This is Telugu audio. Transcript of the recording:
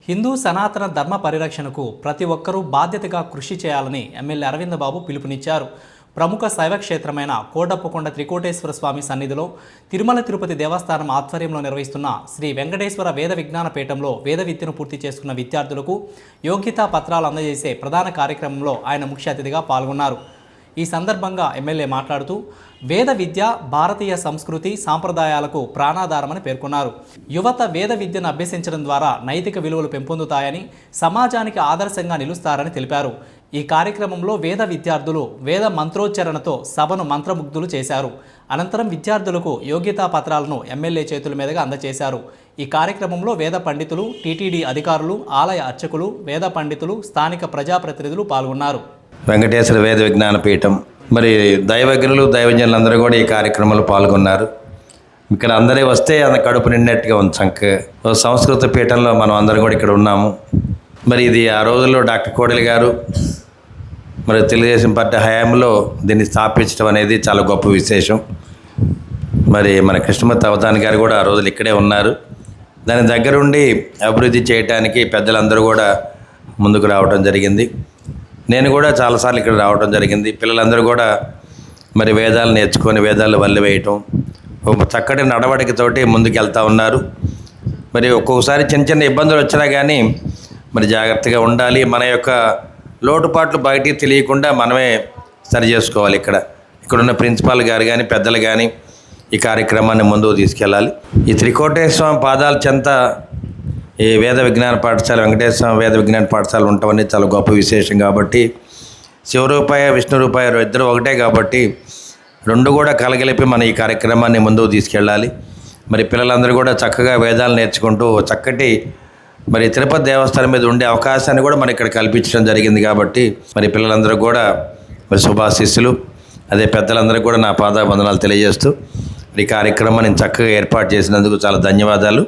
హిందూ సనాతన ధర్మ పరిరక్షణకు ప్రతి ఒక్కరూ బాధ్యతగా కృషి చేయాలని ఎమ్మెల్యే అరవింద్ బాబు పిలుపునిచ్చారు. ప్రముఖ శైవ క్షేత్రమైన కోటప్పకొండ త్రికోటేశ్వర స్వామి సన్నిధిలో తిరుమల తిరుపతి దేవస్థానం ఆధ్వర్యంలో నిర్వహిస్తున్న శ్రీ వెంకటేశ్వర వేద విజ్ఞాన పీఠంలో వేద విద్యను పూర్తి చేసుకున్న విద్యార్థులకు యోగ్యతా పత్రాలు అందజేసే ప్రధాన కార్యక్రమంలో ఆయన ముఖ్య అతిథిగా పాల్గొన్నారు. ఈ సందర్భంగా ఎమ్మెల్యే మాట్లాడుతూ వేద విద్య భారతీయ సంస్కృతి సాంప్రదాయాలకు ప్రాణాధారమని పేర్కొన్నారు. యువత వేద విద్యను అభ్యసించడం ద్వారా నైతిక విలువలు పెంపొందుతాయని, సమాజానికి ఆదర్శంగా నిలుస్తారని తెలిపారు. ఈ కార్యక్రమంలో వేద విద్యార్థులు వేద మంత్రోచ్చరణతో సభను మంత్రముగ్ధులు చేశారు. అనంతరం విద్యార్థులకు యోగ్యతా పత్రాలను ఎమ్మెల్యే చేతుల మీదుగా అందజేశారు. ఈ కార్యక్రమంలో వేద పండితులు, టీటీడీ అధికారులు, ఆలయ అర్చకులు, వేద పండితులు, స్థానిక ప్రజాప్రతినిధులు పాల్గొన్నారు. వెంకటేశ్వర వేద విజ్ఞాన పీఠం మరి దైవజ్ఞులు దైవజనులందరూ కూడా ఈ కార్యక్రమంలో పాల్గొన్నారు. ఇక్కడ అందరే వస్తే అది కడుపు నిండినట్టుగా ఉంది. చక్క సంస్కృత పీఠంలో మనం అందరం కూడా ఇక్కడ ఉన్నాము. మరి ఇది ఆ రోజుల్లో డాక్టర్ కోడెల గారు మరి తెలుగుదేశం పార్టీ హయాంలో దీన్ని స్థాపించడం అనేది చాలా గొప్ప విశేషం. మరి మన కృష్ణమూర్తి అవధాని గారు కూడా ఆ రోజులు ఇక్కడే ఉన్నారు. దాని దగ్గరుండి అభివృద్ధి చేయడానికి పెద్దలందరూ కూడా ముందుకు రావడం జరిగింది. నేను కూడా చాలాసార్లు ఇక్కడ రావడం జరిగింది. పిల్లలందరూ కూడా మరి వేదాలు నేర్చుకొని వేదాలు వల్లి వేయటం, ఒక చక్కటి నడవడికతోటి ముందుకు వెళ్తూ ఉన్నారు. మరి ఒక్కొక్కసారి చిన్న చిన్న ఇబ్బందులు వచ్చినా కానీ మరి జాగ్రత్తగా ఉండాలి. మన యొక్క లోటుపాట్లు బయటికి తెలియకుండా మనమే సరి చేసుకోవాలి. ఇక్కడున్న ప్రిన్సిపాల్ గారు కానీ పెద్దలు కానీ ఈ కార్యక్రమాన్ని ముందుకు తీసుకెళ్ళాలి. ఈ త్రికోటేశ్వర పాదాల చెంత ఈ వేద విజ్ఞాన పాఠశాల వెంకటేశ్వర వేద విజ్ఞాన పాఠశాల ఉండటం అనేది చాలా గొప్ప విశేషం. కాబట్టి శివరూపాయ విష్ణురూపాయ ఇద్దరు ఒకటే కాబట్టి రెండు కూడా కలగలిపి మన ఈ కార్యక్రమాన్ని ముందుకు తీసుకెళ్ళాలి. మరి పిల్లలందరూ కూడా చక్కగా వేదాలు నేర్చుకుంటూ చక్కటి మరి తిరుపతి దేవస్థానం మీద ఉండే అవకాశాన్ని కూడా మనం ఇక్కడ కల్పించడం జరిగింది. కాబట్టి మరి పిల్లలందరూ కూడా మరి శుభాశీస్సులు, అదే పెద్దలందరూ కూడా నా పాదాబంధనాలు తెలియజేస్తూ ఈ కార్యక్రమాన్ని చక్కగా ఏర్పాటు చేసినందుకు చాలా ధన్యవాదాలు.